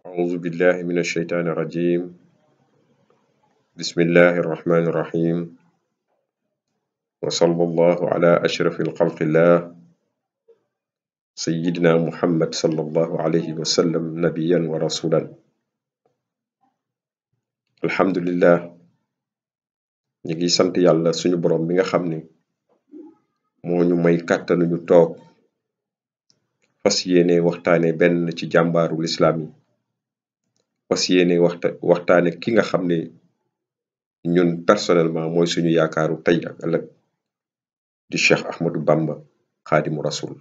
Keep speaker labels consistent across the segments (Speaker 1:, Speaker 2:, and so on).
Speaker 1: أعوذ بالله من الشيطان الرجيم. بسم الله الرحمن الرحيم. وصلى الله على أشرف الخلق الله سيدنا محمد صلى الله عليه وسلم نبيا ورسولا. الحمد لله. نيجي سانت يالا سونو بروم ميغا خامني مو ñu may kàttanu ñu toog fas yéene waxtaane benn ci jàmbaaru lislaam yi fas yéene waxtaane ki nga xam ne ñun personnellement mooy suñu yaakaaru tey ak ëllëg di Cheikh Ahmadou Bamba Xaadimu Rasul.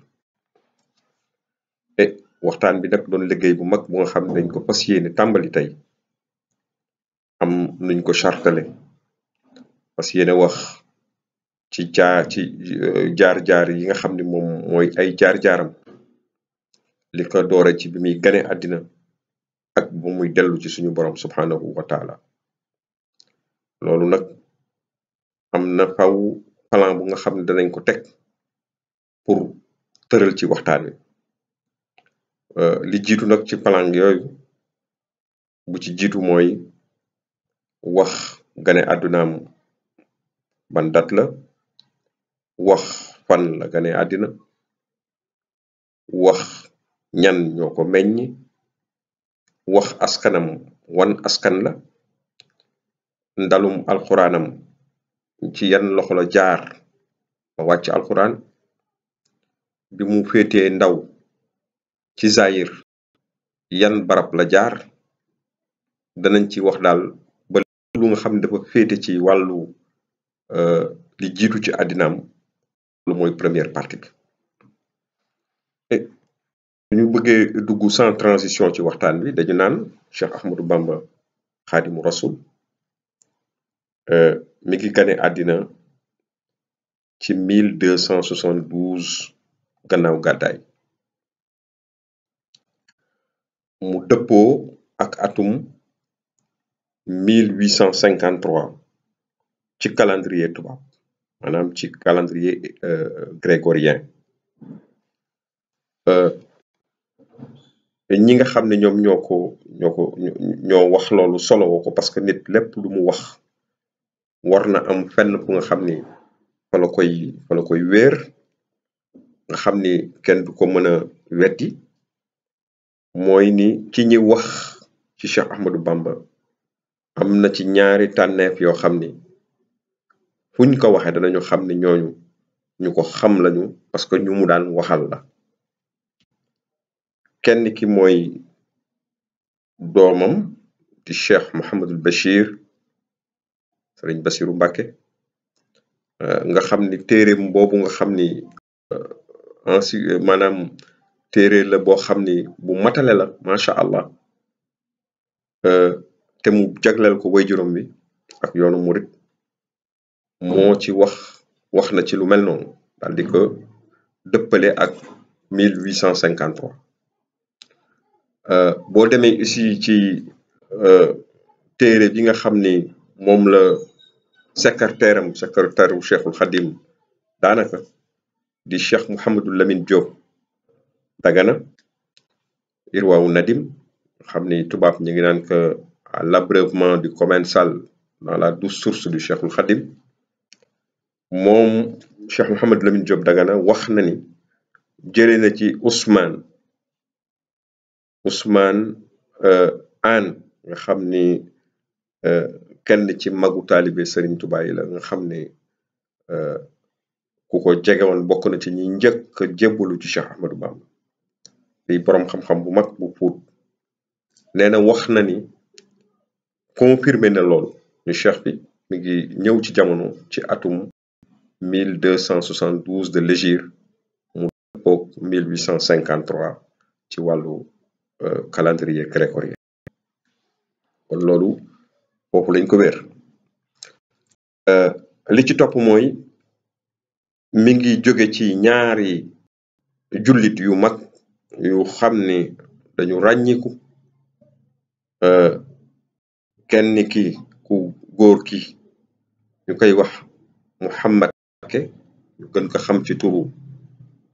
Speaker 1: waxtaan bi nag doon liggéey bu mag bu nga xam ne dañ ko fas yéene tàmbali tey am nuñ ko chartale fas yéene wax ci jaar-jaar yi nga xam ne moom mooy ay jaar-jaaram li ko doore ci bi muy gane àddina ak bu muy dellu ci suñu borom subhanahu wa taala. loolu nag am na faw plan bu nga xam ne danañ ko teg pour tëral ci waxtaan wi. li jiitu nag ci plan yooyu bu ci jiitu mooy wax gane àddunaam ban dat la, wax fan la gane àddina, wax ñan ñoo ko meññ, wax askanam wan askan la, ndalum alxuraanam ci yan loxo la jaar ba wàcc alxuraan, bi mu féetee ndaw ci zahir yan barab la jaar. danañ ci wax daal ba lu nga xam ne dafa féete ci wàllu li jiitu ci àddinaam lu mooy première partie bi. ñu bëggee dugg sans transition ci waxtaan bi dañu naan Cheikh Ahmadou Bamba Xaadimu Rasul mi ngi gane àddina ci 1272 gannaaw gàddaay mu dëppoo ak atum 1853 ci calendrier tubaab maanaam ci calendrier grégorien. ñi nga xam ne ñoom ñoo wax loolu solo ko parce que nit lépp lu mu wax war na am fenn fu nga xam ni fa la koy wéer nga xam ni kenn du ko mën a weddi. mooy ni ci ñi wax ci Cheikh Ahmadou Bamba am na ci ñaari tànneef yoo xam ni fuñ ko waxee danañu xam ni ñooñu ñu ko xam lañu parce que ñu mu daan waxal la. kenn ki mooy doomam di Cheikh Mouhamadul Bachir Sëriñ Basiru Mbàkke nga xam ni téereem boobu nga xam ni maanaam téere la boo xam ni bu matale la macha allah te mu jagleel ko waajuram bi ak yoonu murit moo ci wax na ci lu mel noonu daal di ko dëppale ak 1853. boo demee aussi ci téere bi nga xam ni moom la secrétaire wu Cheikhul Khadim daanaka di Cheikh Mouhamadou Lamine Diop Dagana Irwaawu Nadim xam ni tubaab ñu ngi naan que l'abreuvement du commensal dans la douce source du Cheikhul Khadim. moom Cheikh Mouhamadou Lamine Diop Dagana wax na ni jëlee na ci Ousmane Aan nga xam ni kenn ci magu taalibe Serigne Touba yi la nga xam ni ku ko jege woon bokk na ci ñi njëkk a jébbalu ci Cheikh Ahmadou Bamba di boroom xam-xam bu mag bu Pout. nee na wax na ni confirmé na loolu ni cheikh bi mi ngi ñëw ci jamono ci atum 1272 de l'hégire mu dëppoog 1853 ci wàllu calendrier grégorien. kon loolu foofu lañ ko wéer. li ci topp mooy mi ngi jóge ci ñaari jullit yu mag yu xam ni dañu ràññiku. kenn ki ku góor ki ñu koy wax Muhammad Mbàkke ñu gën ko xam ci turu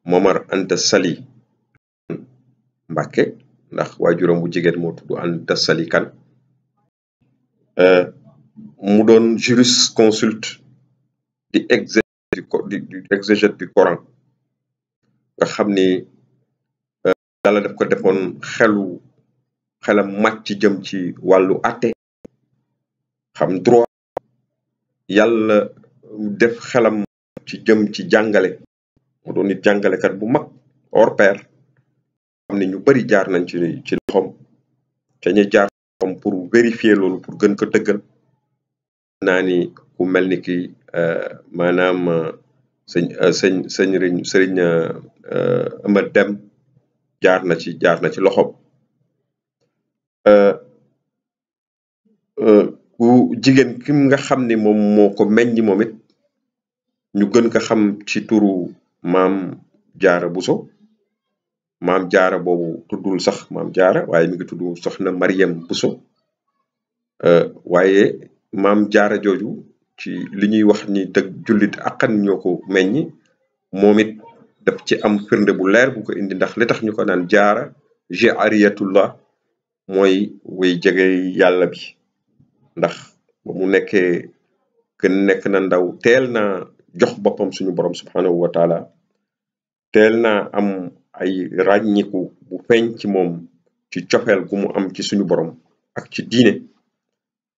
Speaker 1: Momar Anta Sali Mbàkke ndax waajuram bu jigéen moo tudd Anta Sali Kane mu doon jurisconsulte di exégète du Coran nga xam ni yàlla daf ko defoon xelam màcc ci jëm ci wàllu àtte xam droit yàlla def xelam ci jëm ci jàngale mu doon nit jàngalekat bu mag hors pair xam ne ñu bari jaar nañ ci loxoom te ñu jaar loxoom pour vérifier loolu pour gën ko dëggal naa ni ku mel ni ki maanaam sëriñ Amad Dem jaar na ci loxoom ku jigéen kim nga xam ni moom moo ko meññ moom it ñu gën ko xam ci turu maam Jaara Buso maam Jaara boobu tuddul sax maam Jaara waaye mi ngi tudd soxna Mariam Buso waaye maam Jaara jooju ci li ñuy wax ni dëgg jullit akkan ñoo ko meññi moom it daf ci am firnde bu leer bu ko indi ndax li tax ñu ko naan Jaara jaariyatullah mooy way jege yàlla bi ndax ba mu nekkee gën nekk na ndaw teel na jox boppam suñu borom subhanahu wa taala teel na am ay ràññiku bu feeñ ci moom ci cofeel gu mu am ci suñu borom ak ci diine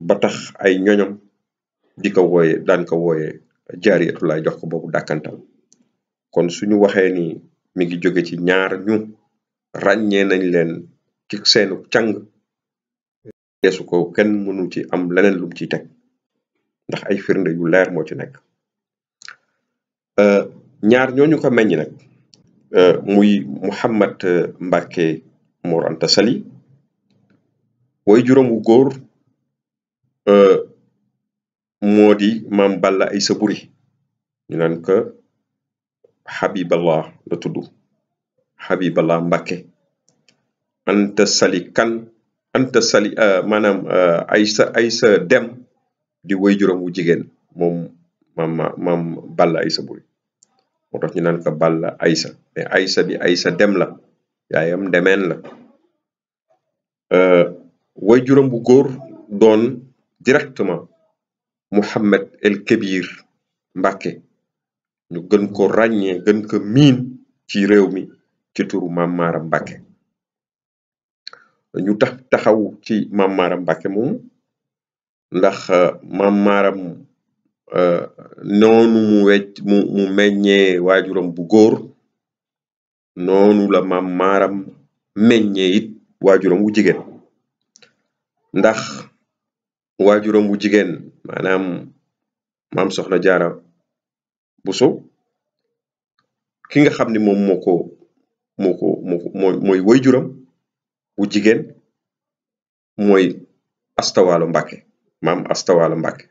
Speaker 1: ba tax ay ñoñom di ko wooye daan ko wooye jaariyatullah jox ko boobu dàkkantal kon suñu waxee ni mi ngi jóge ci ñaar ñu ràññee nañ leen ci seenu càng yeesu ko kenn mënu ci am leneen lum ciy teg ndax ay firnde yu leer moo ci nekk ñaar ñooñu ko meññ nag muy Mouhamad Mbacke Mor Anta Sali way juróom wu góor moo di maam Balla Aysa Buri ñu naan ko Habiballah la tudd Habiballah Mbacke Anta Sali Kane Anta Sali maanaam Aysa Dem di way juróom wu jigéen moom maam Balla Aysa Buri moo tax ñu naan ko Balla Aysa mais Aysa bi Aysa Dem la yaayam Demeen la way juróom bu góor doon directement Mouhamed El Kébir Mbacke ñu gën ko ràññee gën ko miin ci réew mi ci turu maam Maaram Mbacke ñu taxaw ci maam Maaram Mbacke moom ndax maam Maaram noonu mu meññee waajuram bu góor noonu la maam Maaram meññee it waajuram wu jigéen ndax waajuram wu jigéen maanaam maam Soxna Jaara Buso ki nga xam ni moom mooy waajuram wu jigéen mooy Astawaalo Mbacke maam Astawaalo Mbacke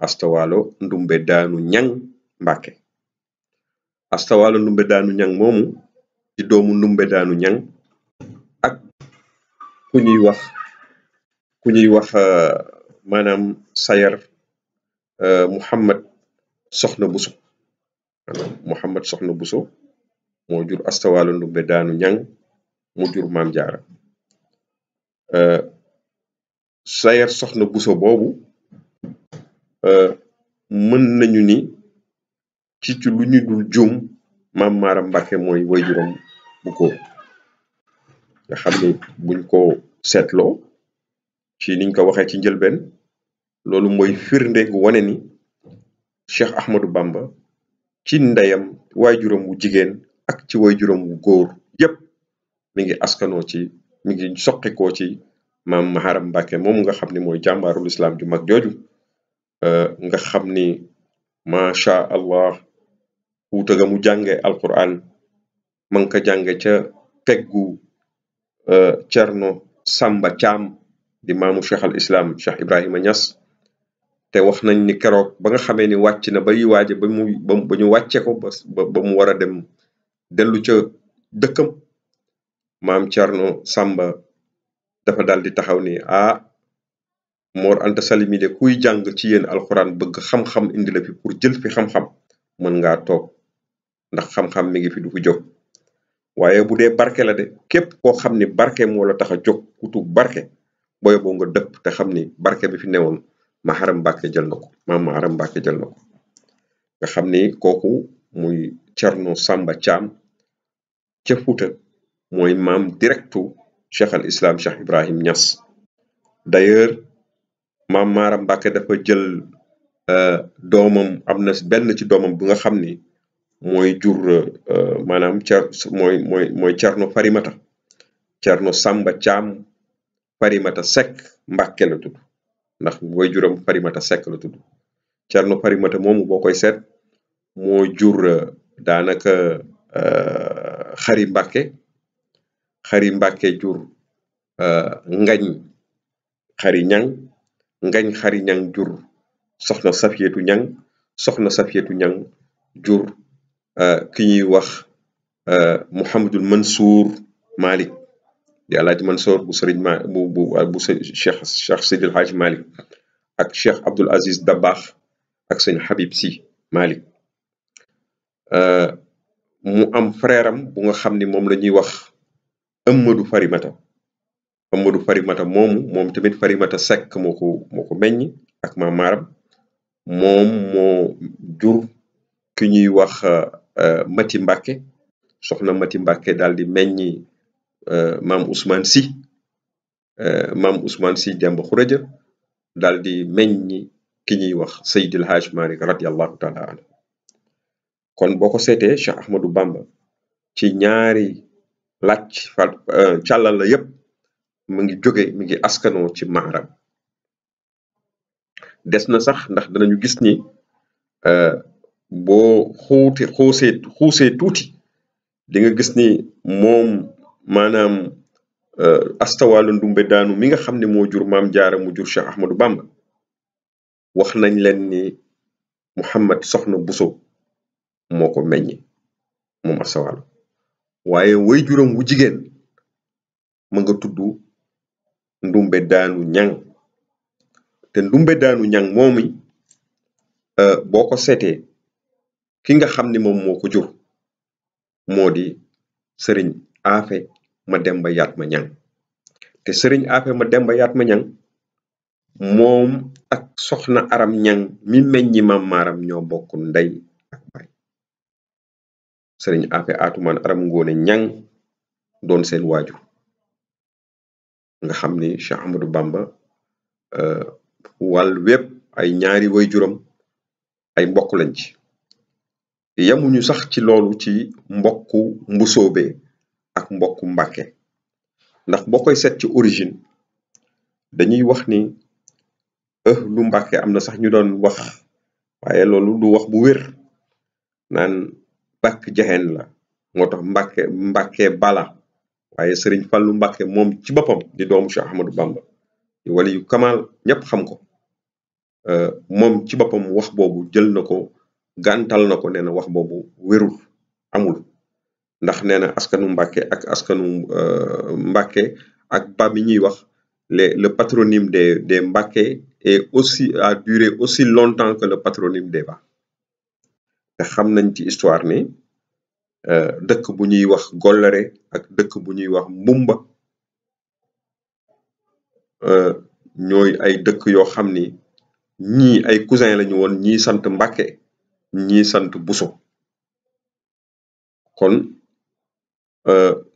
Speaker 1: Astawaalo Ndumbe Daanu Ñang Mbacke Astawaalo Ndumbe Daanu Ñang moomu ci doomu Ndumbe Daanu Ñang ak ku ñuy wax maanaam Sayar Mouhamad Soxna Buso Mouhamad Soxna Buso moo jur Astawaalo Ndumbe Daanu Ñang mu jur maam Jaara Sayar Soxna Buso boobu mën nañu ni ci lu ñu dul juum maam Maaram Mbacke mooy waajuram bu góor nga xam ni buñ ko seetloo ci niñ ko waxee ci njëlbeen loolu mooy firnde gu wane ni Cheikh Ahmadou Bamba ci ndeyam waajuram wu jigéen ak ci waajuram wu góor yépp mi ngi askanoo ci mi ngi soqikoo ci maam Maaram Mbacke moom nga xam ni mooy jàmbaarul islam ju mag jooju nga xam ni macha allah wuuta ga mu jànge alquran ma ngi ko jànge ca peggu Cerno Samba Caam di maamu cheikh al islam Cheikh Ibrahima Niass te wax nañ ni keroog ba nga xamee ni wàcc na bay waaje ba ñu wàcce ko ba mu war a dem dellu ca dëkkam maam Cerno Samba dafa daal di taxaw ni Mor Anta Sali mi de kuy jàng ci yéen alxuraan bëgg xam-xam indi la fi pour jël fi xam-xam mën ngaa toog ndax xam-xam mi ngi fi du fi jóg waaye bu dee barke la de képp koo xam ni barke moo la tax a jóg utu barke booy boo nga dëpp te xam ni barke bi fi newoon Maharam Mbàkke jël na ko maam Maharam Mbàkke jël na ko nga xam ni kooku muy Cerno Samba Caam ca Fuuta mooy maam directu Cheikh al Islam Cheikh Ibrahim Niass d'ailleurs maam Maharam Mbàkke dafa jël doomam am na benn ci doomam bu nga xam ni mooy jur maanaam mooy Cerno Farimata Cerno Samba Caam Farimata Sekk Mbàkke la tudd ndax way juram Farimata Sekk la tudd Cerno Farimata moomu boo koy seet moo jur daanaka Xari Mbàkke Xari Mbàkke jur Ngañ Xari Ñang Ngañ Xari Ñang jur soxna Safiyatu Ñang soxna Safiyatu Ñang jur ki ñuy wax Mouhamadul Mansour Malik di Alaaji Mansour bu sëriñ bu Cheikh Seydil Hadj Malik ak Cheikh Abdul Aziz Dabakh ak sëñ Habib Sy Malik mu am frère am bu nga xam ni moom la ñuy wax Amadou Farimata Amadou Farimata moom tamit Farimata Sekk moo ko meññ ak maam Maram moom moo jur ki ñuy wax Mati Mbàkke soxna Mati Mbàkke daal di meññi maam Ousmane Sy maam Ousmane Sy Demba Xuraja daal di meññi ki ñuy wax Seydil Hadj Malick radiyallahu taala anhu kon boo ko seetee Cheikh Ahmadou Bamba ci ñaari laaj càllal la yépp mi ngi askanoo ci Maharam des na sax ndax danañu gis ni boo xuusee tuuti di nga gis ni moom maanaam astawalu ndumbe daanu mi nga xam ne moo jur maam Jaara mu jur Cheikh Ahmadou Bamba wax nañ leen ni Muhammad soxna Buso moo ko meññi moom astawalu waaye way juram wu jigéen ma nga tudd ndumbe daanu ñang te ndumbe daanu ñang moomi boo ko seetee ki nga xam ni moom moo ko jur moo di sëriñ Afe Mademba Yatma Ñang te sëriñ Afe Mademba Yatma Ñang moom ak soxna Aram Ñang mi meññi maam Maram ñoo bokk ndey ak baay sëriñ Afe Atumaan Aram Ngoone Ñang doon seen waajur nga xam ni Cheikh Ahmadou Bamba wàll wépp ay ñaari way juram ay mbokk lañ ci yamuñu sax ci loolu ci mbokku mbusoobe ak mbokku Mbàkke ndax boo koy seet ci origine dañuy wax ni lu Mbàkke am na sax ñu doon wax waaye loolu du wax bu wér naan bàkk jaxeen la moo tax Mbàkke bala waaye sëriñ Fallu Mbàkke moom ci boppam di doomu Cheikh Ahmadou Bamba di wali yu kamal ñëpp xam ko moom ci boppam wax boobu jël na ko gàntal na ko nee na wax boobu wérul amul ndax nee na askanu Mbàkke ak askanu Mbàkke ak ba mi ñuy wax le patronyme des Mbàkke est aussi a duré aussi longtemps que le patronyme des Ba te xam nañ ci histoire ni dëkk bu ñuy wax Golléré ak dëkk bu ñuy wax Mbumba ñooy ay dëkk yoo xam ni ñii ay cousin lañu woon ñii sant Mbàkke ñii sant Buso kon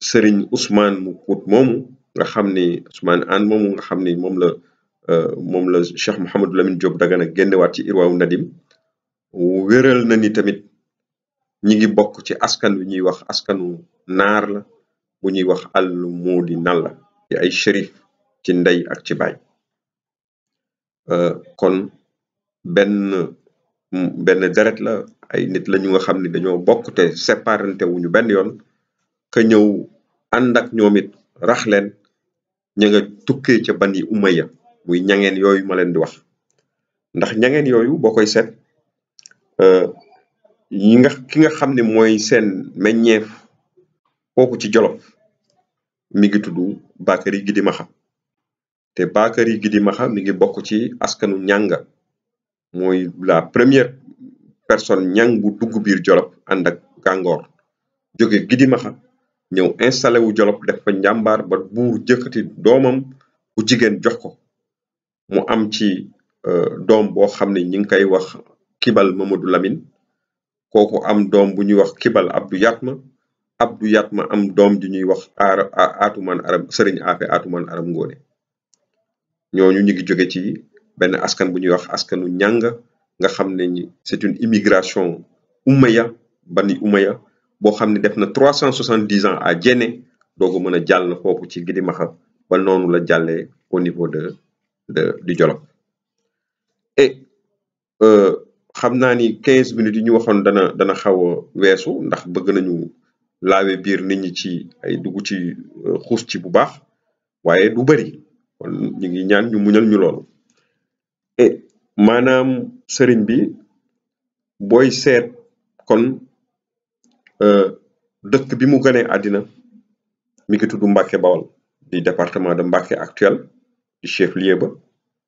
Speaker 1: sëriñ Ousmane mu Pout moomu nga xam ni Ousmane Anne moomu nga xam ni moom la Cheikh Mouhamadou Lamine Diop Dagana génnewaat ci Irwaawu Nadim wéral na ni tamit ñi ngi bokk ci askan wi ñuy wax askanu naar la bu ñuy wax al moodi nalla ci ay shérif ci ndey ak ci baay kon benn deret la ay nit la ñu nga xam ni dañoo bokk te séparante wuñu benn yoon ka ñëw ànd ak ñoom it rax leen ña nga tukkee ca Bani Umayya muy ñangeen yooyu ma leen di wax ndax ñangeen yooyu boo koy seet ki nga xam ne mooy seen meññeef foofu ci Jolof mi ngi tudd Bakary Gidi Maxa te Bakary Gidi Maxa mi ngi bokk ci askanu ñanga mooy la première personne ñang bu dugg biir Jolof ànd ak gàngoor jóge Gidi Maxa ñëw installé wu Jolof def fa njàmbaar ba buur jëkkati doomam bu jigéen jox ko mu am ci doom boo xam ne ñi ngi koy wax Kibal Mamadou Lamine kooku am doom bu ñuy wax Kibal Abdou Yatma am doom ju ñuy wax Atumaan Aram Sëriñ Afe Atumaan Aram Ngoone ñooñu ñu ngi jóge ci benn askan bu ñuy wax askanu Ñanga nga xam ne ni c'est une immigration Umayya Bani Umayya boo xam ne def na 370 ans à Djéné doogu mën a jàll foofu ci Gidimaxa ba noonu la jàllee au niveau du Jolof et xam naa ni 15 minutes yi ñu waxoon dana xaw a weesu ndax bëgg nañu laawe biir nit ñi ci ay dugg ci xuus ci bu baax waaye du bari kon ñu ngi ñaan ñu muñal ñu loolu et maanaam sëriñ bi booy seet kon dëkk bi mu gënee àddina mi ngi tudd Mbàkke Bawol di département de Mbàkke actuel di chef-lieu ba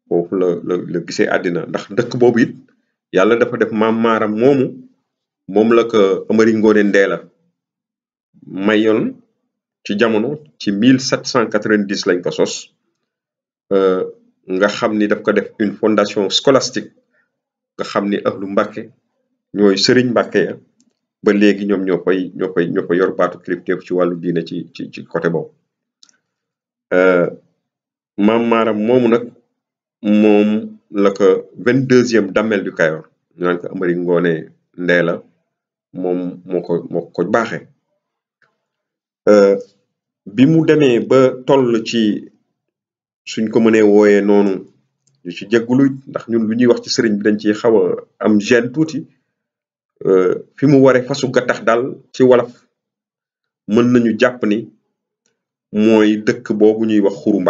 Speaker 1: foofu la gisee àddina ndax dëkk boobu it yàlla dafa def maam maaram moom la ko Amari Ngoone Ndeela mayoon ci jamono ci 1790 lañ ko sos nga xam ni daf ko def une fondation scolastique nga xam ni ahlu Mbàkke ñooy sëriñ Mbàkke ya ba léegi ñoom ñoo koy yor baatu kilifteef ci wàllu diine ci côté boobu maam maaram moomu nag moom la ko 22e Damel du Kayor ñu naan ko Amari Ngoone Ndeela moom moo ko baaxee bi mu demee ba toll ci suñ ko mënee wooyee noonu ñu ci jéggulu ndax ñun lu ñuy wax ci sëriñ bi dañ ci xaw a am gêne tuuti fi mu waree fasu gattax daal ci wolof mën nañu jàpp ni mooy dëkk boobu ñuy wax Xuru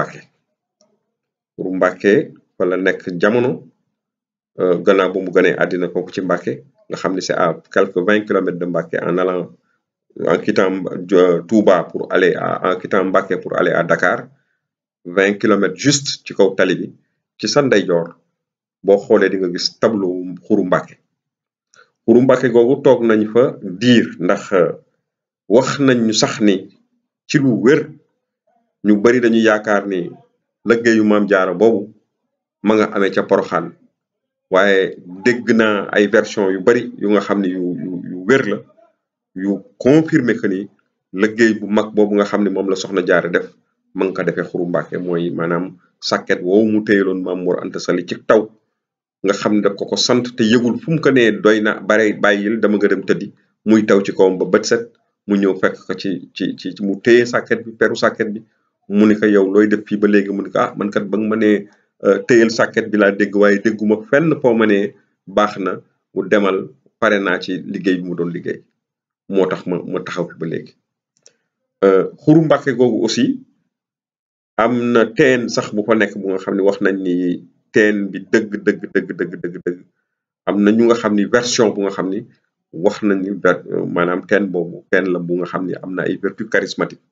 Speaker 1: Mbàkke wala nekk jamono gannaaw bu mu gënee àddina foofu ci Mbàkke nga xam ne c'est à quelques 20 kilomètres de Mbàkke en quittant Touba pour aller en quittant Mbàkke pour aller à Dakar 20 kilomètres juste ci kaw tali bi ci sa ndeyjoor boo xoolee di nga gis tableau Xuru Mbàkke googu toog nañ fa diir ndax wax nañ ñu sax ni ci lu wér ñu bari dañu yaakaar ni liggéeyu Maam Jaara boobu ma nga amee ca Poroxaan waaye dégg naa ay version yu bari yu nga xam ne yu wér la yu confirmé que ni liggéey bu mag boobu nga xam ne moom la Soxna Jaara def ma nga ko defee Xuru Mbàkke mooy maanaam sàkket woowu mu téyeloon Maam Mor Anta Sali ci taw nga xam ne daf ko sant te yëgul fu mu ko nee doy na bare bàyyil dama nga dem tëddi muy taw ci kawam ba bët set mu ñëw fekk ko ci mu téye sàkket bi peru sàkket bi mu ni ko yow looy def fii ba léegi mu ni ko man kat ba nga ma nee téyel sàkket bi laa dégg waaye dégguma fenn foo ma ne baax na mu demal pare naa ci liggéey bi mu doon liggéey moo tax ma taxaw fi ba léegi Xuru Mbàkke googu aussi am na teen sax bu fa nekk bu nga xam ne wax nañ ni teen bi dëgg am na ñu nga xam ni version bu nga xam ni wax nañ ni maanaam teen boobu teen la bu nga xam ni am na ay vertu charismatique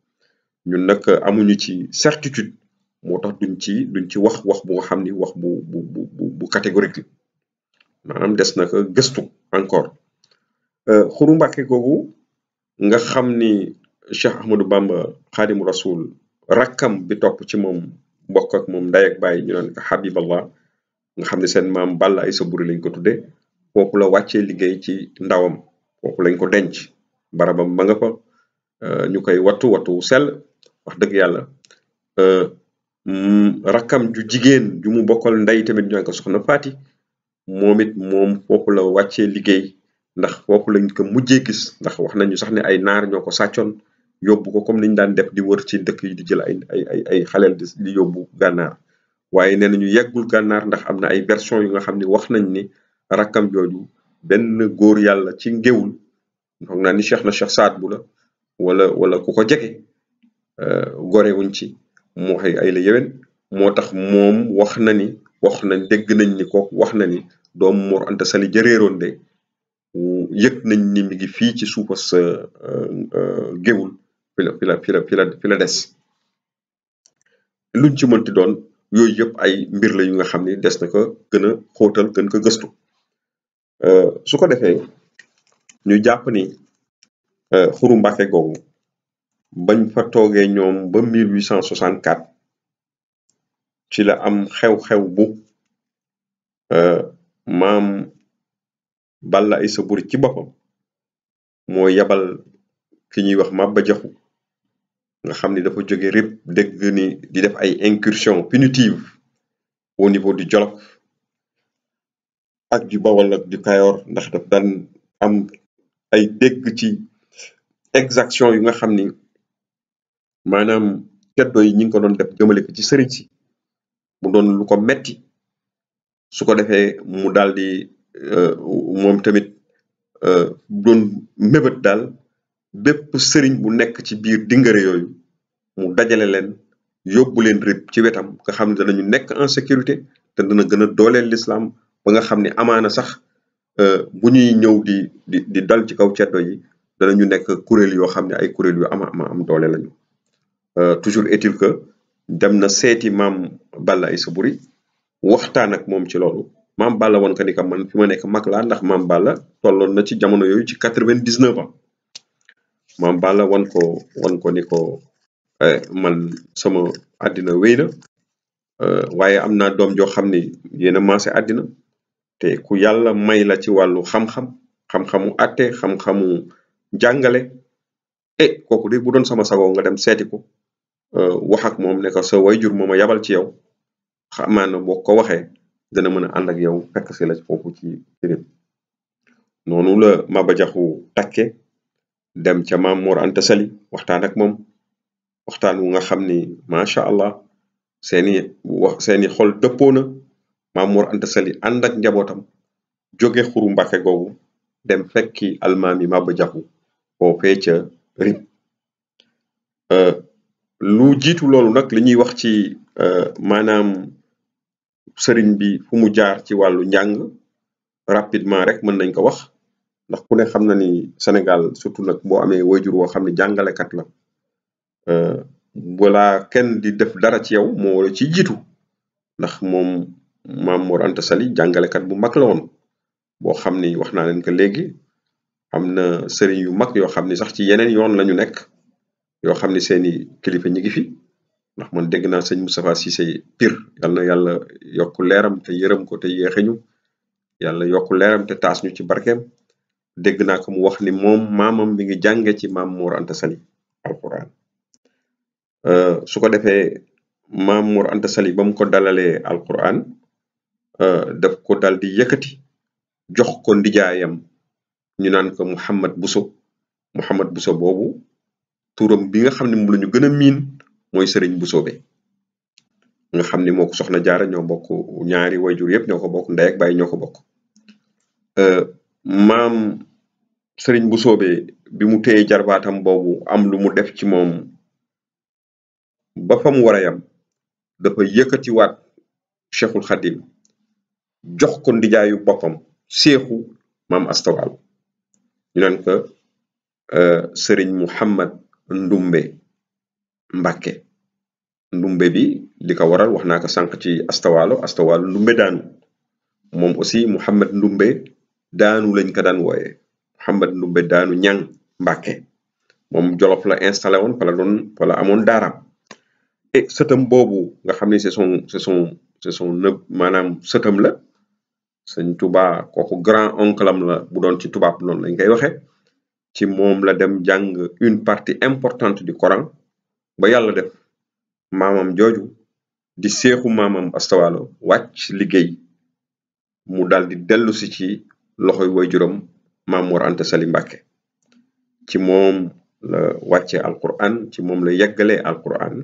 Speaker 1: ñun nag amuñu ci certitude moo tax duñ ci wax bu nga xam ni wax bu catégorique maanaam des na ko gëstu encore Xuru Mbàkke googu nga xam ni Cheikh Ahmadou Bamba Xaadimu Rasul rakkam bi topp ci moom mbokk ak moom ndey ak baay ñu naan ko Habiballah nga xam ne seen maam Balla Aysa Buri lañ ko tudde foofu la wàccee liggéey ci ndawam foofu lañ ko denc barabam ba nga fa ñu koy wattu sell wax dëgg yàlla rakkam ju jigéen ju mu bokkal ndey tamit ñu naan ko Soxna Faati moom foofu la wàccee liggéey ndax foofu lañ ko mujjee gis ndax wax nañu sax ne ay naar ñoo ko sàccoon yóbbu ko comme niñ daan def di wër ci dëkk yi di jël ay xaleel di yóbbu gànnaar waaye nee nañu yeggul gànnaar ndax am na ay version yu nga xam ne wax nañ ni rakkam jooju benn góor yàlla ci ngéwul foog naa ni Cheikh Saad Bu la wala ku ko jege gore wuñ ci moo ay la yewen moo tax moom wax nañ dégg nañ ni ko wax na ni doomu Mor Anta Sali jëreeroon de yëg nañ ni mi ngi fii ci suufa sa géwul fi la des luñ ci mënti doon yooyu yëpp ay mbir la yu nga xam ni des na ko gën a xóotal gën ko gëstu su ko defee ñu jàpp ni Xuru Mbàkke googu bañ fa toogee ñoom ba 1864 ci la am xew-xew bu maam Balla Aïssa Boury ci boppam moo yabal ki ñuy wax Maba Jaxu nga xam ni dafa jóge RIP dégg ni di def ay incursion punitive au niveau du Jolof ak du Bawol ak du Kayoor ndax daf daan am ay dégg ci exaction yu nga xam ni maanaam ceddo yi ñi ngi ko doon def jëmale ko ci sëriñ si mu doon lu ko metti su ko defee mu daal di moom tamit doon mébét daal bépp sëriñ bu nekk ci biir dingare yooyu mu dajale leen yóbbu leen RIP ci wetam nga xam ne danañu nekk en sécurité te dana gën a dooleel l'islam ba nga xam ne amaana sax bu ñuy ñëw di dal ci kaw ceddo yi danañu nekk kuréel yoo xam ne ay kuréel yu am doole lañu. Toujours est-il que dem na seeti maam Balla Aïssa Boury waxtaan ak moom ci loolu maam Balla wan ko ni ka man fi ma nekk mag laa ndax maam Balla tolloon na ci jamono yooyu ci 99 ans maam Balla wan ko ni ko man sama àddina wéy na waaye am naa doom joo xam ni yéen a maase àddina te ku yàlla may la ci wàllu xam-xamu atte xam-xamu jàngale kooku de bu doon sama sagoo nga dem seeti ko wax ak moom ne ko sa wayjur mooma yabal ci yow xamaana boo ko waxee dana mën a ànd ak yow fekk si la foofu ci RIP noonu la Maba Jaxu takke dem ca Maam Mor Anta Sali waxtaan ak moom waxtaan wu nga xam ni macha allah seeni xol dëppoo na Maam Mor Anta Sali ànd ak njabootam jóge Xuru Mbàkke googu dem fekki almaami Maba Jaxu foofee ca RIP lu jiitu loolu nag li ñuy wax ci maanaam sëriñ bi fu mu jaar ci wàllu njàng rapidement rek mën nañ ko wax ndax ku ne xam na ni Sénégal surtout nag boo amee wayjur woo xam ne jàngalekat la balaa kenn di def dara ci yow moo la ci jiitu ndax moom Maam Mor Anta Sali jàngalekat bu mag la woon boo xam ni wax naa leen ko léegi am na sëriñ yu mag yoo xam ni sax ci yeneen yoon lañu nekk yoo xam ni seeni kilifa ñi ngi fi ndax man dégg naa sëñ Moustapha Cissé Pire yal na yàlla yokk leeram te yërëm ko te yéexeñu yàlla yokk leeram te taas ñu ci barkeem dégg naa ko mu wax ni moom maamam mi ngi jànge ci Maam Mor Anta Sali alquran su ko defee Maam Mor Anta Sali ba mu ko dalalee alquran daf ko dal di yëkkati jox ko ndijaayam ñu naan ko Mouhamad Bousso boobu turam bi nga xam ne moom la ñu gën a miin mooy Sëriñ Bousobé nga xam ni moo ko soxna Jaara ñoo bokk ñaari wayjur yëpp ñoo ko bokk ndey ak baay ñoo ko bokk maam Sëriñ Bousobé bi mu téye jarbaatam boobu am lu mu def ci moom ba fa mu war a yam dafa yëkkatiwaat Cheikhul Khadim jox ko ndijaayu boppam seexu maam Astawaal ñu naan ko Sëriñ Mouhamad Ndumbe Mbàkke Ndumbe bi li ko waral wax naa ko sànq ci Astawaalo Ndumbe daanu moom aussi Mouhamad Ndumbe daanu lañ ko daan wooye Mouhamad Ndumbe daanu ñang Mbàkke moom Jolof la installé woon fala amoon daaraam et sëtam boobu nga xam ne c'est son nëb maanaam sëtam la Sëñ Tuubaa kooku grand oncle am la bu doon ci tubaab noonu lañ koy waxe ci moom la dem jàng une partie importante du Coran ba yàlla def maamam jooju di seexu maamam Astawaalo wàcc liggéey mu dal di dellu si ci loxoy waajuram Maam Mor Anta Sali Mbàkke ci moom la wàcce alquran ci moom la yeggalee alquran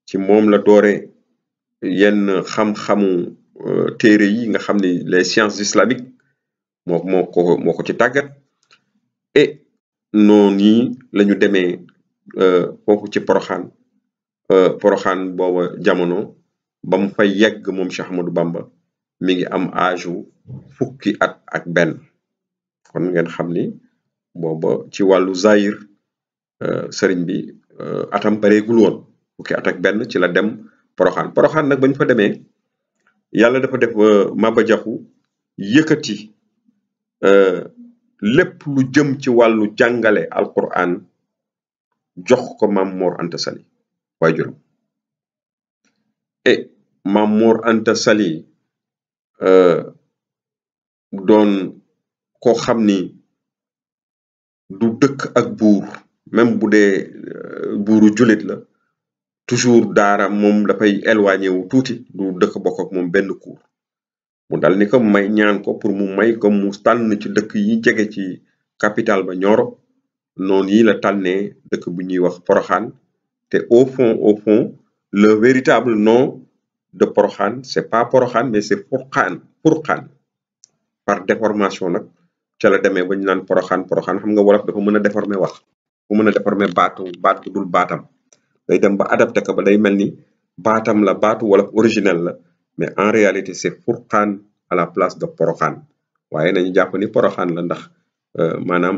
Speaker 1: ci moom la doore yenn xam-xamu téere yi nga xam ni les sciences islamiques moo ko ci tàggat et noonu lañu demee foofu ci Poroxaan booba jamono ba mu fay yegg moom Cheikh Ahmadou Bamba mi ngi am âge fukki at ak benn kon ngeen xam ni booba ci wàllu zahir sëriñ bi atam bareegul woon fukki at ak benn ci la dem Poroxaan nag bañ fa demee yàlla dafa def Maba Jaxu yëkkati lépp lu jëm ci wàllu jàngale alquran jox ko Maam Mor Anta Sali waajuram et Maam Mor Anta Sali doon koo xam ni du dëkk ak buur même bu dee buuru jullit la toujours daara moom dafay éloigné wu tuuti du dëkk bokk ak moom benn cour mu dal ni ko may ñaan ko pour mu may ko mu tànn ci dëkk yi jege ci capital ba Nioro noonu yi la tànnee dëkk bu ñuy wax Porokhane te au fond le véritable nom de Porokhane c'est pas Porokhane mais c'est Purkhane par déformation nag ca la demee ba ñu naan Porokhane xam nga wolof dafa mën a déformer wax bu mën a déformer baat bu dul baatam day dem ba adapté ko ba day mel ni baatam la baatu wolof originel la mais en réalité c'est Purkhane à la place de Porokhane waaye nañu jàpp ni Porokhane la ndax maanaam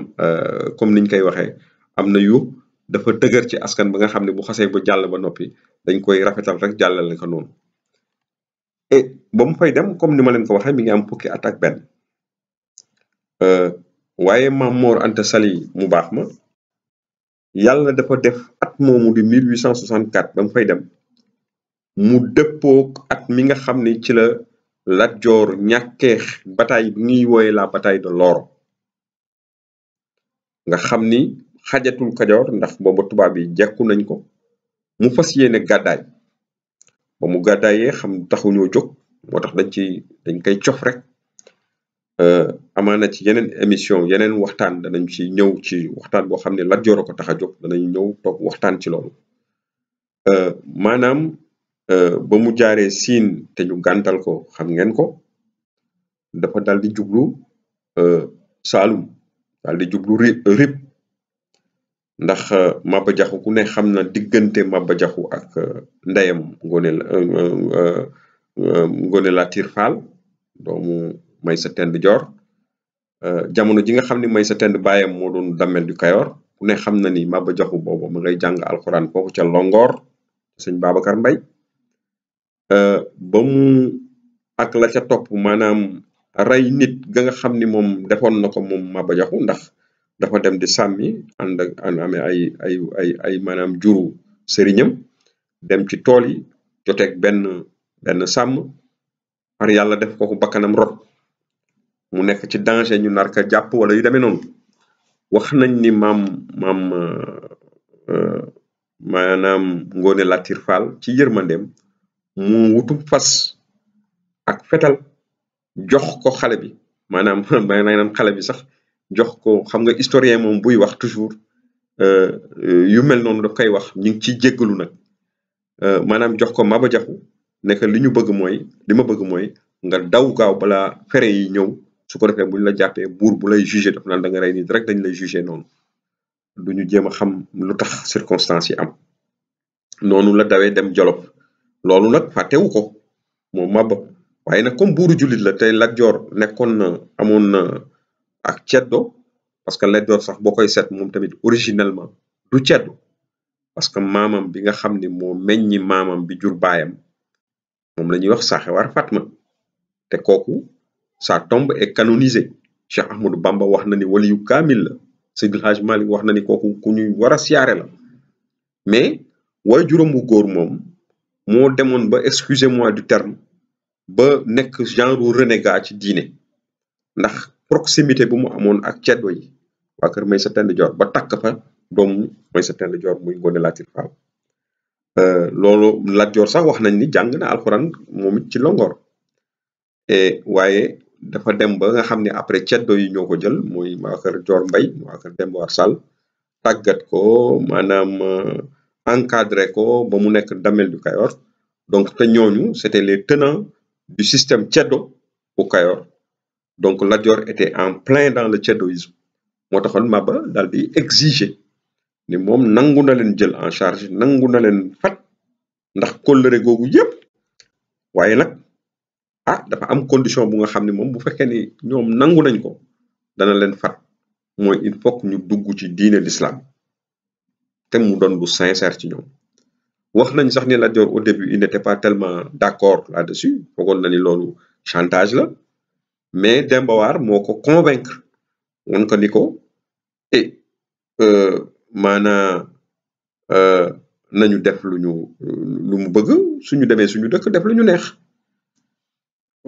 Speaker 1: comme niñ koy waxee am na yu dafa dëgër ci askan ba nga xam ne bu xasee ba jàll ba noppi dañ koy rafetal rek jàllale ko noonu et ba mu fay dem comme ni ma leen ko waxee mi ngi am fukki at ak benn waaye Maam Mor Anta Sali mu baax ma yàlla dafa def at moomu di 1864 ba mu fay dem mu dëppook at mi nga xam ni ci la Lat Joor ñàkkee bataille bi ñuy wooye la bataille de Loro nga xam ni xajatul Kajoor ndax booba tubaab yi jekku nañ ko mu fas yéene gàddaay ba mu gàddaayee xam taxuñoo jóg moo tax dañ koy cof rek amaana ci yeneen émission yeneen waxtaan danañ ci ñëw ci waxtaan boo xam ne Lat Joor a ko tax a jóg danañ ñëw toog waxtaan ci loolu maanaam ba mu jaaree Siin te ñu gàntal ko xam ngeen ko dafa dal di jublu Saalum dal di jublu Rip ndax Maba Jaxu ku ne xam na diggante Maba Jaxu ak ndeyam Ngoone Latyr Fall doomu Maysa Tend Joor jamono ji nga xam ne Maysa Tend baayam moo doon Damel du Kayoor ku ne xam na ni Maba Jaxu boobu ma ngay jàng alxuraan foofu ca Longoor sëñ Babacar Mbay ba mu ak la ca topp maanaam rey nit ga nga xam ni moom defoon na ko moom Maba Jaxu ndax dafa dem di sàmmi ànd amee ay maanaam juru sëriñam dem ci tool yi joteeg benn sàmm par yàlla def ko bakkanam rot mu nekk ci danger ñu nar ka jàpp wala yu demee noonu wax nañ ni maanaam Ngoone Latyr Fall ci yërmandeem mu wutum fas ak fetal jox ko xale bi maanaam xale bi sax jox ko xam nga historien moom buy wax toujours yu mel noonu daf koy wax ñu ngi ciy jéggalu nag maanaam jox ko Maba Jaxu ne que li ma bëgg mooy nga daw gaaw balaa fere yi ñëw su ko defee buñ la jàppee buur bu lay jugé daf naan da nga rey nit rek dañ lay jugé noonu duñu jéem a xam lu tax circonstances yi am noonu la dawee dem Jolof loolu nag fàttewu ko moom Maba waaye nag comme buuru jullit la tey Lat Joor amoon na ak ceddo parce que Lat Joor sax boo koy seet moom tamit originellement du ceddo parce que maamam bi nga xam ni moo meññi maamam bi jur baayam moom la ñuy wax Saxewar Fatma te kooku sa tombe est canonisée Cheikh Ahmadou Bamba wax na ni waliyu kaamil la Seydil Hadj Malick wax na ni kooku ku ñuy war a siyaare la mais way juróom bu góor moom moo demoon ba excusez-moi du terme ba nekk genre renégat ci diine ndax proximité bu mu amoon ak ceddo yi waa kër Maysa Tend Joor ba takk fa doomu Maysa Tend Joor muy Ngoone Latyr Fall loolu Lat Joor sax wax nañ ni jàng na alxuraan moom it ci Longoor waaye dafa dem ba nga xam ne après ceddo yi ñoo ko jël muy waa kër Joor Mbay waa kër Demba War Sall tàggat ko maanaam encadré ko ba mu nekk Damel du Kayoor donc te ñooñu c'était les tenants du système ceddo au Kayoor donc Lat Joor était en plein dans le ceddoïsme moo taxoon Maba daal di exiger ni moom nangu na leen jël en charge nangu na leen fat ndax kóllëre googu yépp waaye nag dafa am condition bu nga xam ne moom bu fekkee ni ñoom nangu nañ ko dana leen fat mooy il faut que ñu dugg ci diine l'islam te mu doon lu sincère ci ñoom wax nañ sax ni Lat Joor au début il n'était pas tellement d'accord là-dessus foogoon na ni loolu chantage la mais Demba War moo ko convaincre won ko ni ko maanaa nañu def lu mu bëgg suñu demee suñu dëkk def lu ñu neex.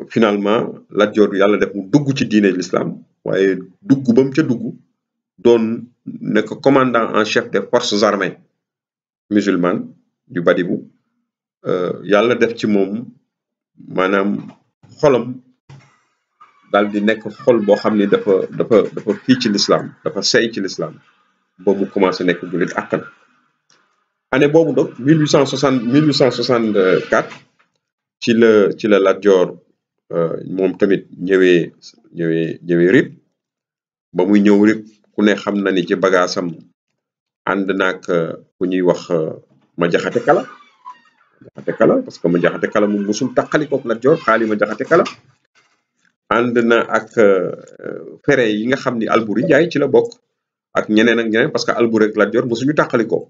Speaker 1: Finalement Lat Joor yàlla def mu dugg ci diine l'islam waaye dugg ba mu ca dugg doon nekk commandant en chef des forces armées musulmanes du Badibou. yàlla def ci moom maanaam xolam daal di nekk xol boo xam ni dafa kii ci l'islam dafa sey ci l'islam ba mu commencé nekk jullit àqan. année boobu nag 1864 ci la Lat Joor moom tamit ñëwee RIP. ba muy ñëw RIP ku ne xam na ni ci bagaasam ànd naag ku ñuy wax Ma Jaxate Kala parce que Ma Jaxate Kala moom musul taqalikook Lat Joor xaali Ma Jaxate Kala ànd na ak fere yi nga xam ni Alburi Njaay ci la bokk ak ñeneen ak ñeneen parce que Alburi ak Lat Joor musuñu tàqalikoo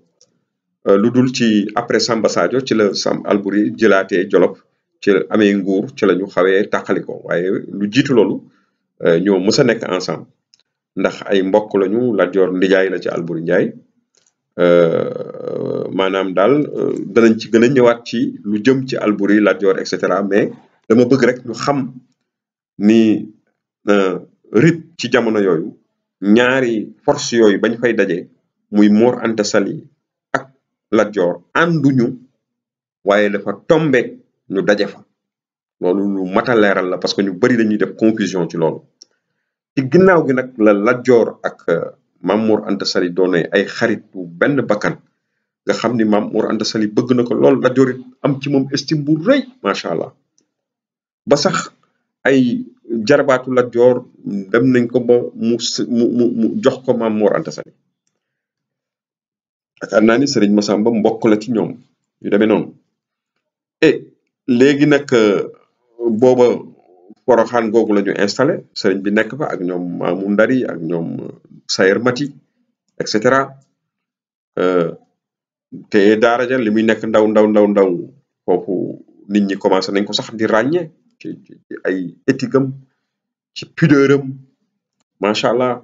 Speaker 1: lu dul ci après Samba Sadio ci la Alburi jëlaatee Jolof ci la amee nguur ci la ñu xawee tàqalikoo waaye lu jiitu loolu ñoo mës a nekk ensemble ndax ay mbokk lañu. Lat Joor ndijaay la ci Alburi Njaay. maanaam daal danañ ci gën a ñëwaat ci lu jëm ci Alburi Lat Joor et cetera mais dama bëgg rek ñu xam ni RIP ci jamono yooyu ñaari force yooyu bañ fay daje muy Mor Anta Sali ak Lat Joor ànduñu waaye dafa tombe ñu daje fa. loolu lu mat a leeral la parce que ñu bari dañuy def confusion ci loolu. ci ginnaaw gi nag la Lat Joor ak Maam Mor Anta Sali doone ay xaritu benn bakkan nga xam ni Maam Mor Anta Sali bëgg na ko lool. Lat Joor it am ci moom estime bu rëy macha allah ba sax ay jarabaatu Lat Joor dem nañ ko ba mu jox ko Maam Mor Anta Sali. yaakaar naa ni Sëriñ Masamba mbokk la ci ñoom yu demee noonu. et léegi nag booba Poroxaan googu la ñu installé sëriñ bi nekk fa ak ñoom Maamu Ndari ak ñoom Sayer Mati et cetera. te daara ja li muy nekk ndaw foofu nit ñi commencé nañ ko sax di ràññee ci ay éthique am ci pudeur am macha allah.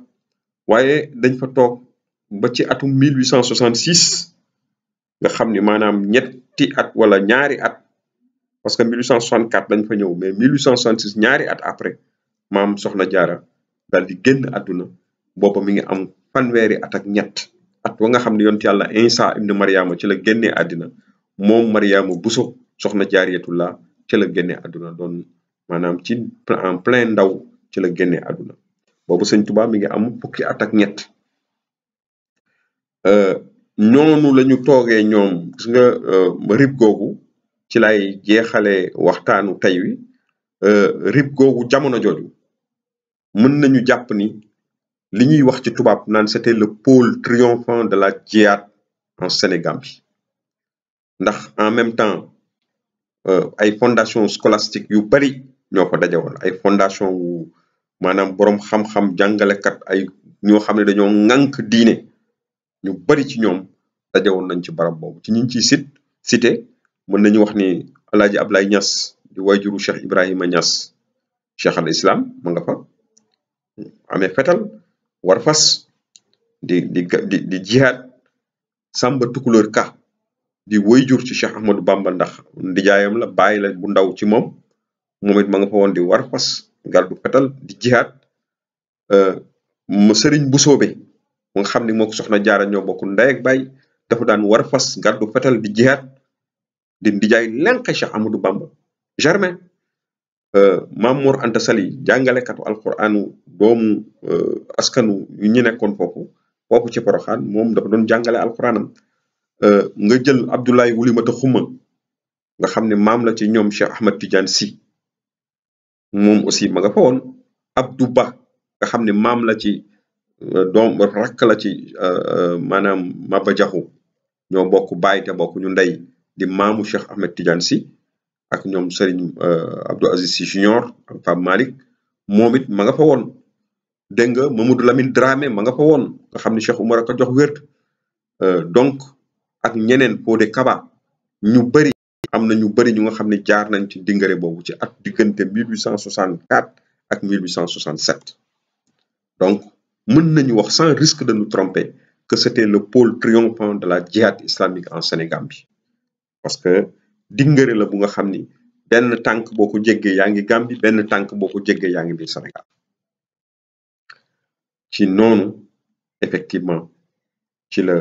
Speaker 1: waaye dañ fa toog ba ci atum 1866 nga xam ni maanaam ñetti at wala ñaari at parce que 1864 dañ fa ñëw mais 1866 ñaari at après maam Soxna Jaara daal di génn àdduna. booba mi ngi am fanweeri at ak ñett at wa nga xam ne yonent yàlla Isa ibn Mariama ci la génnee àddina moom Mariama Buso Soxna Jaariyatullah ci la génnee àdduna doon maanaam ci en plein ndaw ci la génnee àdduna. boobu Sëñ Tuubaa mi ngi am fukki at ak ñett. ñoonu lañu toogee ñoom gis nga RIP googu ci lay jeexale waxtaanu tey wi. RIP googu jamono jooju mën nañu jàpp ni li ñuy wax ci tubaab naan c'était le pôle triomphant de la djihad en Sénégambie ndax en même temps ay fondation scolastique yu bari ñoo fa daje woon ay fondation wu maanaam boroom xam-xam jàngalekat ay ñoo xam ne dañoo ŋànk diine ñu bari ci ñoom daje woon nañ ci barab boobu. ci ñi ciy cité mën nañu wax ni Alaaji Ablaye Niass di wayjuru Cheikh Ibrahima Niass Cheikh al Islam ma nga fa amee fetal war fas di jihad. Samba Tukulóor Ka di wayjur ci Cheikh Ahmadou Bamba ndax ndijaayam la bàyyi la bu ndaw ci moom it ma nga fa woon di war fas gardu fetal di jihad. Sëriñ Busoobe mu nga xam ne moo ko Soxna Jaara ñoo bokk ndey ak baay dafa daan war fas gardu fetal di jihad di ndijaay lenqe Cheikh Ahmadou Bamba Germain. Maam Mor Anta Sali jàngalekatu alquranu doomu askanu ñi nekkoon foofu ci Poroxaan moom dafa doon jàngale alquranam. nga jël Abdoulaye Wulimata Xuma nga xam ne maam la ci ñoom Cheikh Ahmad Tidiane Sy moom aussi ma nga fa woon. Abdou Ba nga xam ne maam la ci doom rakk la ci maanaam Maba Jaxu ñoo bokk baay te bokk ñu ndey di maamu Cheikh Ahmed Tidiane Sy ak ñoom Serigne Abdou Aziz Sy Junior ak Pape Malick moom it ma nga fa woon. dégg nga Mamadou Lamine Dramé ma nga fa woon nga xam ne Cheikh Oumar a ko jox wér. donc ak ñeneen Fodé Kaba ñu bari am na ñu bari ñu nga xam ne jaar nañ ci dingare boobu ci at diggante 1864 ak 1867. donc mën nañu wax sans risque de nous tromper que c'était le pôle triomphant de la djihad islamique en Sénégambie parce que dingare la bu nga xam ni benn tànk boo ko jéggee yaa ngi Gambie benn tànk boo ko jéggee yaa ngi biir Sénégal ci noonu effectivement ci la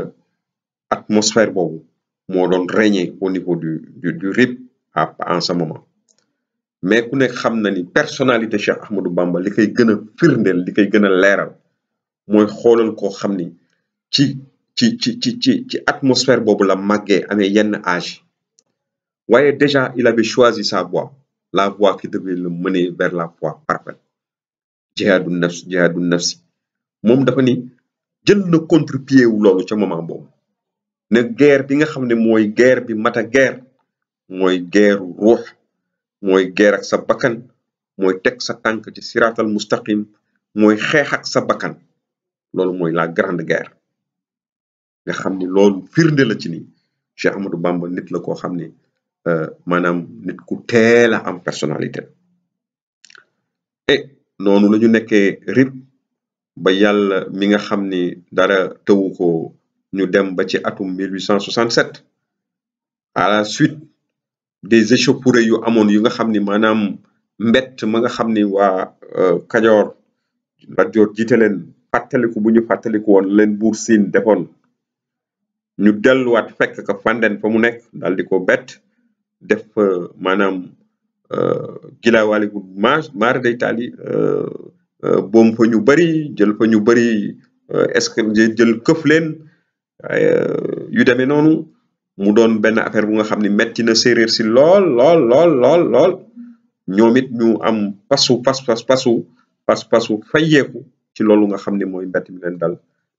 Speaker 1: atmosphère boobu moo doon régner au niveau du RIP en ce moment mais ku nekk xam na ni personnalité Cheikh Ahmadou Bamba li koy gën a firndeel li koy gën a leeral mooy xoolal koo xam ni ci atmosphère boobu la màggee amee yenn âge waaye déjà il avait choisi sa voie la voie qui devait le mener vers la voie parfaite jihadu nafsi moom dafa ni jël na contre-pied wu loolu ca moment boobu ne guerre bi nga xam ne mooy guerre bi mata guerre mooy guerre ruux mooy guerre ak sa bakkan mooy teg sa tànk ci siratal mustaqim mooy xeex ak sa bakkan loolu mooy la grande guerre nga xam ni loolu firnde la ci ni Cheikh Ahmadou Bamba nit la koo xam ni maanaam nit ku teel a am personnalité et noonu la ñu nekkee RIP ba yàlla mi nga xam ni dara tëwu ko ñu dem ba ci atum 1867 à la suite des échauffourées yu amoon yu nga xam ni maanaam mbett ma nga xam ni waa Kajoor Lat Joor jiite leen fàttaliku bu ñu fàttaliku woon leen Buur Siin defoon ñu delluwaat fekk ka Fandène fa mu nekk daal di ko bett def maanaam gilaawaali gu maar day taali boom fa ñu bari jël fa ñu bari est-ce que jël këf leen yu demee noonu mu doon benn affaire bu nga xam ni metti na séeréer si lool ñoom it ñu am pasu fayeeku ci loolu nga xam ni mooy mbett mi leen dal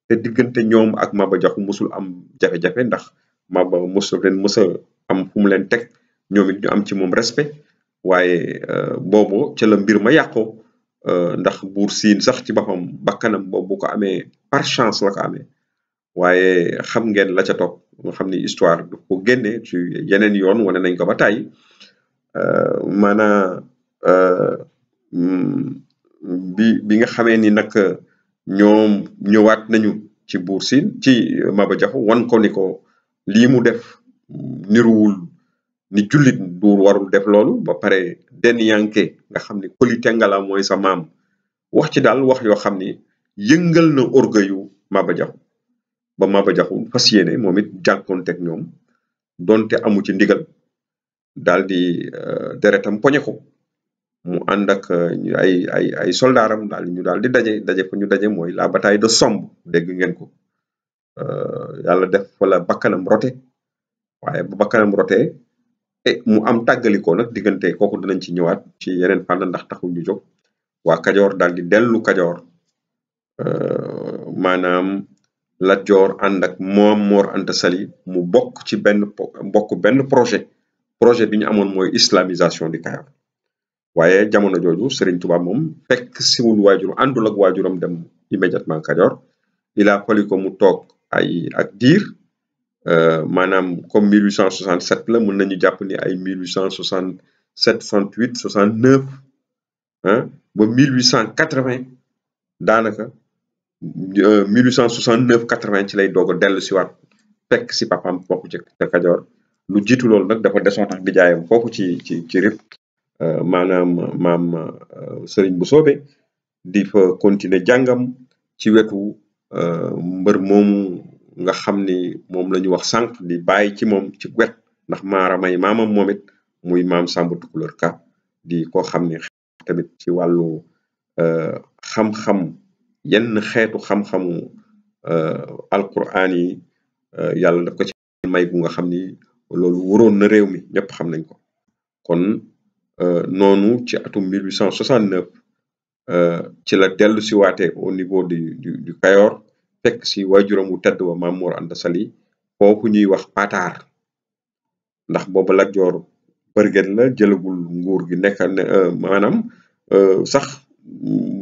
Speaker 1: te diggante ñoom ak Maba Jaxu musul am jafe-jafe ndax Maba musul leen mësa am fu mu leen teg ñoom it ñu am ci moom respect waaye boobu ca la mbir ma yàqoo ndax Buur Siin sax ci boppam bakkanam boobu bu ko amee par chance la ko amee waaye xam ngeen la ca topp nga xam ni histoire du ko génne ci yeneen yoon wane nañ ko ba tàyyi maanaam bi nga xamee ni nag ñoom ñëwaat nañu ci Buur Siin ci Maba Jaxu wan ko ni ko lii mu def niruwul ni jullit du warul def loolu ba pare den yanke nga xam ni Koli Tengala mooy sa maam wax ci daal wax yoo xam ni yëngal na orgueil Maba Jaxu ba Maba Jaxu fas yéene moom it jànkoonteeg ñoom donte amu ci ndigal daal di deretam poñe ko mu ànd ak ay soldaaram ñu daal di daje fa ñu daje mooy la bataille de Somb dégg ngeen ko yàlla def wala bakkanam rote waaye ba bakkanam rote mu am tàggalikoo nag diggante kooku dinañ ci ñëwaat ci yeneen fànn ndax taxul ñu jóg waa Kajoor daal di dellu Kajoor maanaam Lat Joor ànd ak moom Mor Anta Sali mu bokk ci benn projet bi ñu amoon mooy islamisation di Kajoor waaye jamono jooju Serigne Touba moom fekk siwul waajur àndul ak waajuram dem immédiatement Kajoor il a fallu ko mu toog ak diir maanaam comme 1867 la mën nañu jàpp ni ay 1867 68 69 ba 1880 daanaka 1869 80 ci lay doog a dellu si waat fekk si papaam foofu ci Kajoor lu jiitu loolu nag dafa desoon ak di jaayam foofu ci RIP maanaam maam Serigne bu soobe di fa continuer jàngam ci wetu mbër moomu nga xam ni moom la ñu wax sànq di bàyyi ci moom ci wet ndax maaramay maamam moom it muy maam Samba Tukulóor Ka di koo xam ni tamit ci wàllu xam-xam yenn xeetu xam-xamu alquran yi yàlla daf ko ci may bu nga xam ni loolu waroon na réew mi ñëpp xam nañ ko kon noonu ci atum 1869 ci la dellu si waate au niveau du Kayoor fekk si waajuram wu tedd wa Maam Mor Anta Sali foofu ñuy wax Pataar ndax boobu Lat Joor bërget la jëlagul nguur gi nekk maanaam sax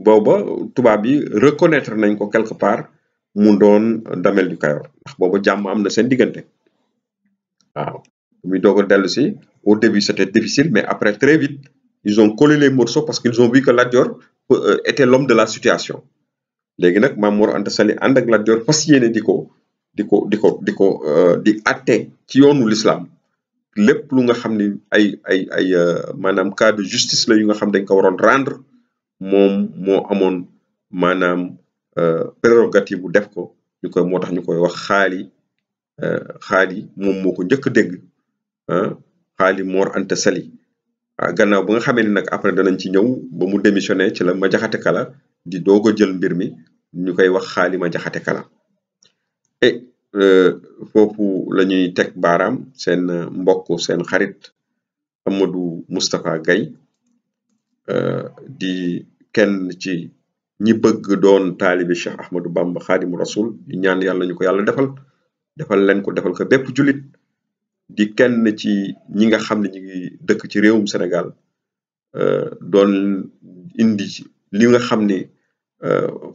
Speaker 1: booba tubaab yi reconnaître nañ ko quelque part mu doon damel du Kayoor ndax booba jàmm am na seen diggante waaw muy doog a dellu si au début c'était difficile mais après très vite ils ont collé les morceaux parce qu'ils ont vu que Lat Joor était l'homme de la situation léegi nag Maam Mor Anta Sali ànd ak Lat Joor fas yéene di ko di atte ci yoonu l'islam lépp lu nga xam ni ay maanaam cas de justice la yu nga xam dañ ko waroon rendre moom moo amoon maanaam prérogative bu def ko moo tax ñu koy wax xaali moom moo ko njëkk a dégg xaali Mor Anta Sali gannaaw ba nga xamee ni nag après danañ ci ñëw ba mu démissionné ci la ma jaxate kala di doog a jël mbir mi ñu koy wax xaali ma jaxate kala et foofu la ñuy teg baaraam seen mbokk seen xarit Amadou Moustapha Gaye di kenn ci ñi bëgg doon taalibi Cheikh Ahmadou Bamba Xaadimu Rasul di ñaan yàlla ñu ko yàlla defal leen ko defal ko bépp jullit di kenn ci ñi nga xam ne ñi ngi dëkk ci réewum Sénégal doon indi li nga xam ni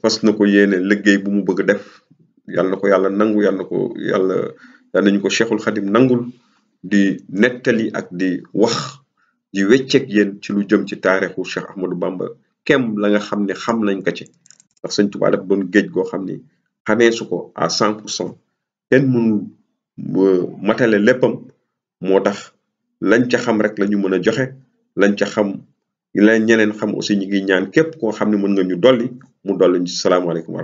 Speaker 1: fas na ko yéene liggéey bu mu bëgg def yàlla na ko yàlla nangu yàlla nañu ko Cheikhul Khadim nangul di nettali ak di wax di wecceeg yéen ci lu jëm ci taarixu Cheikh Ahmadou Bamba kem la nga xam ne xam nañ ko ci ndax Sëñ Tuubaa daf doon géej goo xam ni xamee su ko à 100% kenn mënul matale léppam moo tax lañ ca xam rek la ñu mën a joxe lañ ca xam la ñeneen xam aussi ñi ngi ñaan képp koo xam ne mën nga ñu dolli mu dolli ñu salaamaaleykum wa